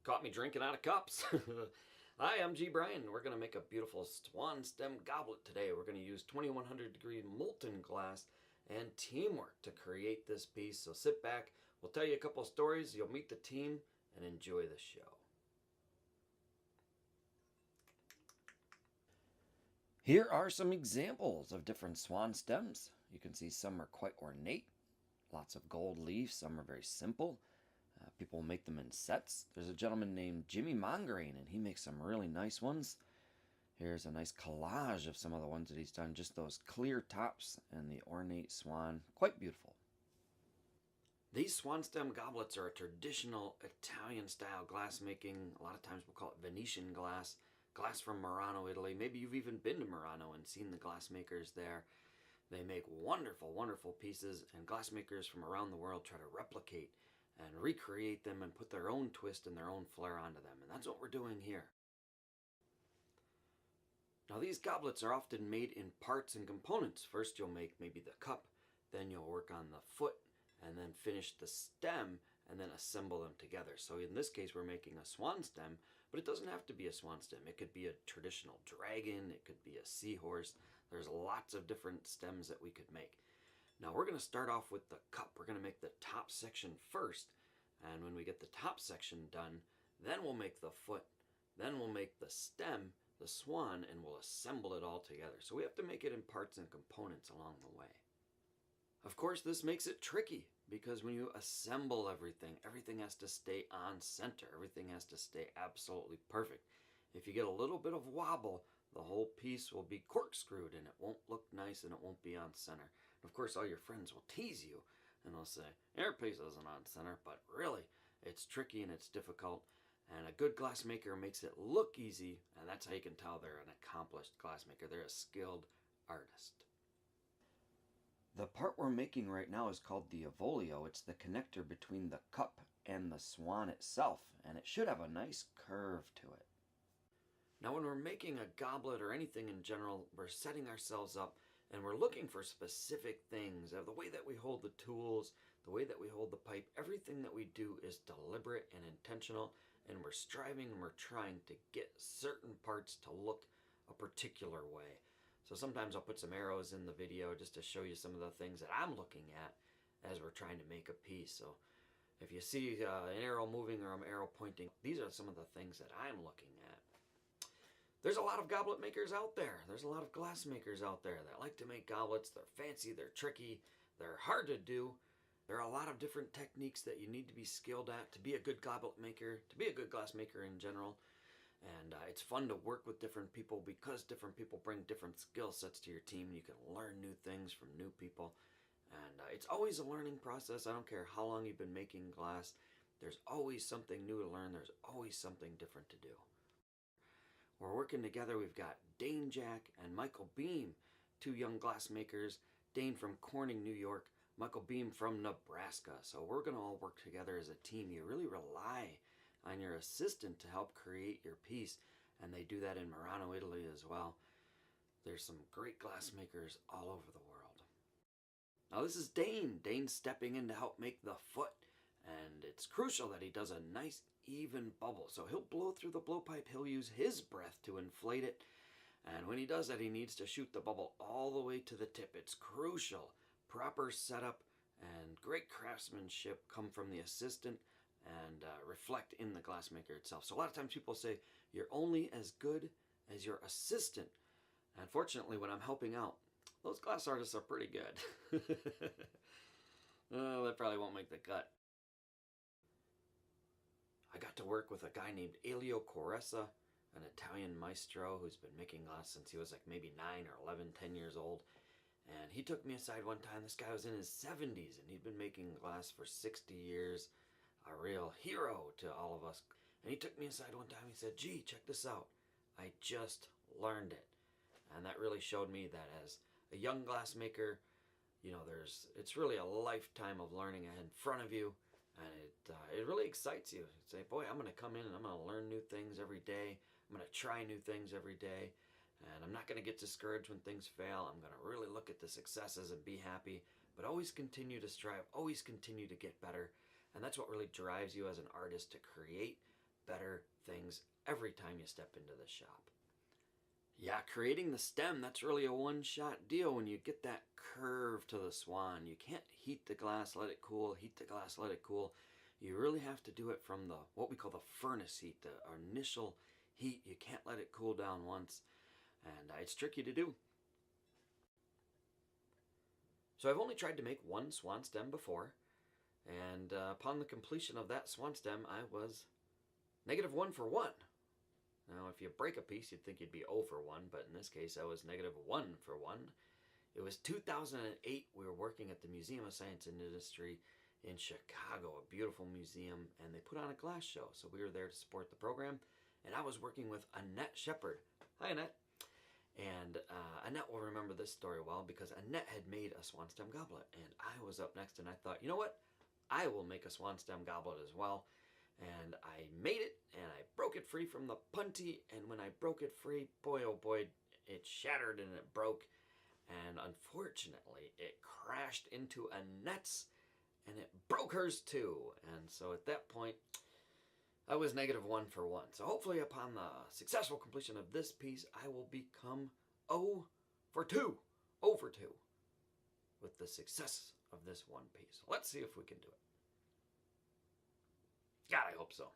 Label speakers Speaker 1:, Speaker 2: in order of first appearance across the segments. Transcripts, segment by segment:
Speaker 1: Caught me drinking out of cups. Hi, I'm G. Brian. We're going to make a beautiful swan stem goblet today. We're going to use 2100 degree molten glass and teamwork to create this piece. So sit back, we'll tell you a couple of stories, you'll meet the team, and enjoy the show. Here are some examples of different swan stems. You can see some are quite ornate, lots of gold leaves, some are very simple. People make them in sets. There's a gentleman named Jimmy Mongrain, and he makes some really nice ones. Here's a nice collage of some of the ones that he's done. Just those clear tops and the ornate swan. Quite beautiful. These swan stem goblets are a traditional Italian-style glass making. A lot of times we'll call it Venetian glass. Glass from Murano, Italy. Maybe you've even been to Murano and seen the glass makers there. They make wonderful, wonderful pieces, and glass makers from around the world try to replicate and recreate them and put their own twist and their own flair onto them. And that's what we're doing here. Now these goblets are often made in parts and components. First you'll make maybe the cup, then you'll work on the foot, and then finish the stem, and then assemble them together. So in this case we're making a swan stem, but it doesn't have to be a swan stem. It could be a traditional dragon, it could be a seahorse. There's lots of different stems that we could make. Now we're going to start off with the cup. We're going to make the top section first, and when we get the top section done, then we'll make the foot, then we'll make the stem, the swan, and we'll assemble it all together. So we have to make it in parts and components along the way. Of course, this makes it tricky because when you assemble everything, everything has to stay on center. Everything has to stay absolutely perfect. If you get a little bit of wobble, the whole piece will be corkscrewed and it won't look nice and it won't be on center. And of course, all your friends will tease you and they'll say, your piece isn't on center, but really, it's tricky and it's difficult. And a good glass maker makes it look easy, and that's how you can tell they're an accomplished glass maker. They're a skilled artist. The part we're making right now is called the avolio. It's the connector between the cup and the swan itself, and it should have a nice curve to it. Now when we're making a goblet or anything in general, we're setting ourselves up and we're looking for specific things. The way that we hold the tools, the way that we hold the pipe, everything that we do is deliberate and intentional, and we're striving and we're trying to get certain parts to look a particular way. So sometimes I'll put some arrows in the video just to show you some of the things that I'm looking at as we're trying to make a piece. So if you see an arrow moving or an arrow pointing, these are some of the things that I'm looking at. There's a lot of goblet makers out there. There's a lot of glass makers out there that like to make goblets. They're fancy, they're tricky, they're hard to do. There are a lot of different techniques that you need to be skilled at to be a good goblet maker, to be a good glass maker in general. And it's fun to work with different people because different people bring different skill sets to your team. You can learn new things from new people. And it's always a learning process. I don't care how long you've been making glass. There's always something new to learn. There's always something different to do. We're working together. We've got Dane Jack and Michael Beam, two young glass makers. Dane from Corning, New York. Michael Beam from Nebraska. So we're going to all work together as a team. You really rely on your assistant to help create your piece, and they do that in Murano, Italy as well. There's some great glass makers all over the world. Now this is Dane. Dane's stepping in to help make the foot, and it's crucial that he does a nice even bubble. So he'll blow through the blowpipe, he'll use his breath to inflate it, and when he does that he needs to shoot the bubble all the way to the tip. It's crucial. Proper setup and great craftsmanship come from the assistant and reflect in the glassmaker itself. So a lot of times people say, you're only as good as your assistant. And fortunately, when I'm helping out, those glass artists are pretty good. Oh, that probably won't make the cut. I got to work with a guy named Elio Coressa, an Italian maestro who's been making glass since he was like maybe 9 or 11, 10 years old. And he took me aside one time. This guy was in his 70s and he'd been making glass for 60 years. A real hero to all of us. And he took me aside one time. He said, gee, check this out. I just learned it. And that really showed me that as a young glass maker, you know, it's really a lifetime of learning ahead in front of you. And it really excites you. You say, boy, I'm going to come in and I'm going to learn new things every day. I'm going to try new things every day. And I'm not going to get discouraged when things fail. I'm going to really look at the successes and be happy, but always continue to strive, always continue to get better. And that's what really drives you as an artist to create better things every time you step into the shop. Yeah, creating the stem, that's really a one-shot deal when you get that curve to the Swan. You can't heat the glass, let it cool, heat the glass, let it cool. You really have to do it from what we call the furnace heat, the initial heat. You can't let it cool down once, and it's tricky to do. So I've only tried to make one Swan stem before, and upon the completion of that Swan stem, I was -1 for 1. Now, if you break a piece, you'd think you'd be 0 for 1, but in this case, I was -1 for 1. It was 2008. We were working at the Museum of Science and Industry in Chicago, a beautiful museum, and they put on a glass show. So we were there to support the program, and I was working with Annette Shepard. Hi, Annette. And Annette will remember this story well because Annette had made a Swan stem goblet, and I was up next, and I thought, you know what? I will make a Swan stem goblet as well. And I made it, and I broke it free from the punty, and when I broke it free, boy oh boy, it shattered and it broke, and unfortunately, it crashed into Annette's, and it broke hers too. And so at that point, I was -1 for 1. So hopefully upon the successful completion of this piece, I will become 0 for 2. 0 for 2 with the success of this one piece. Let's see if we can do it. God, I hope so.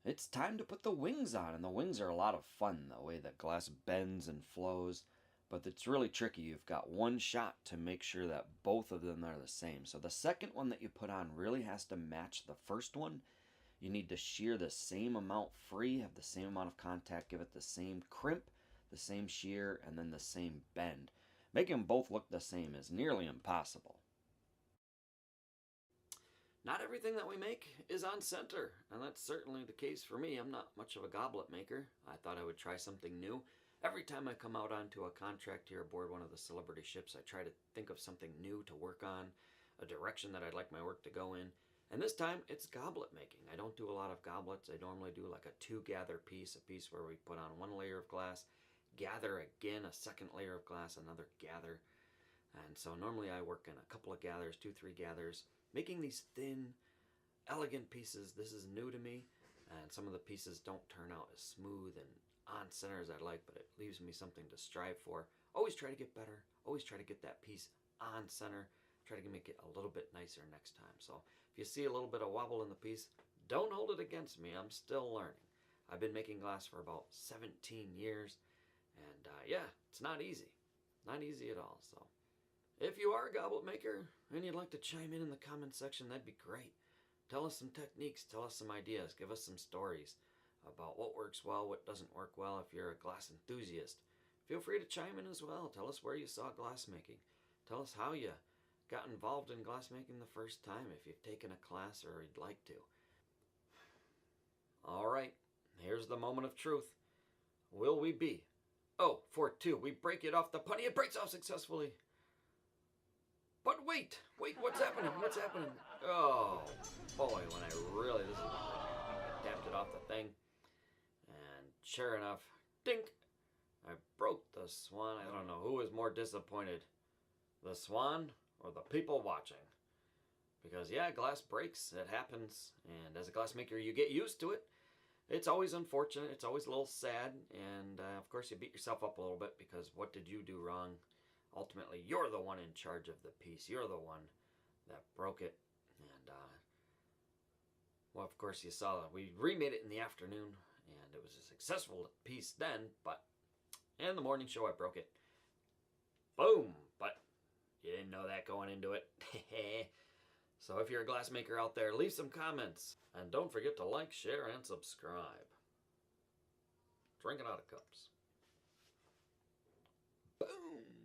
Speaker 1: It's time to put the wings on, and the wings are a lot of fun, the way that glass bends and flows, but it's really tricky. You've got one shot to make sure that both of them are the same. So the second one that you put on really has to match the first one. You need to shear the same amount free, have the same amount of contact, give it the same crimp, the same shear, and then the same bend. Making them both look the same is nearly impossible. Not everything that we make is on center, and that's certainly the case for me. I'm not much of a goblet maker. I thought I would try something new. Every time I come out onto a contract here aboard one of the Celebrity ships, I try to think of something new to work on, a direction that I'd like my work to go in. And this time, it's goblet making. I don't do a lot of goblets. I normally do like a 2-gather piece, a piece where we put on 1 layer of glass, gather again, a second layer of glass, another gather. And so normally I work in a couple of gathers, 2-3 gathers, making these thin, elegant pieces. This is new to me, and some of the pieces don't turn out as smooth and on center as I'd like, but it leaves me something to strive for. Always try to get better. Always try to get that piece on center. Try to make it a little bit nicer next time. So if you see a little bit of wobble in the piece, don't hold it against me. I'm still learning. I've been making glass for about 17 years, and yeah, it's not easy. Not easy at all. So if you are a goblet maker and you'd like to chime in the comment section, that'd be great. Tell us some techniques, tell us some ideas, give us some stories about what works well, what doesn't work well. If you're a glass enthusiast, feel free to chime in as well. Tell us where you saw glass making. Tell us how you got involved in glass making the first time, if you've taken a class or you'd like to. All right, here's the moment of truth. Will we be 0 for 2? We break it off the putty. It breaks off successfully. But wait, what's happening? What's happening? Oh, boy, when I tapped it off the thing. And sure enough, dink, I broke the Swan. I don't know who was more disappointed, the Swan or the people watching. Because yeah, glass breaks, it happens. And as a glass maker, you get used to it. It's always unfortunate, it's always a little sad. And of course, you beat yourself up a little bit because what did you do wrong? Ultimately, you're the one in charge of the piece. You're the one that broke it. And, well, of course, you saw that we remade it in the afternoon, and it was a successful piece then, but in the morning show, I broke it. Boom! But you didn't know that going into it. So if you're a glass maker out there, leave some comments. And don't forget to like, share, and subscribe. Drink it out of cups. Boom!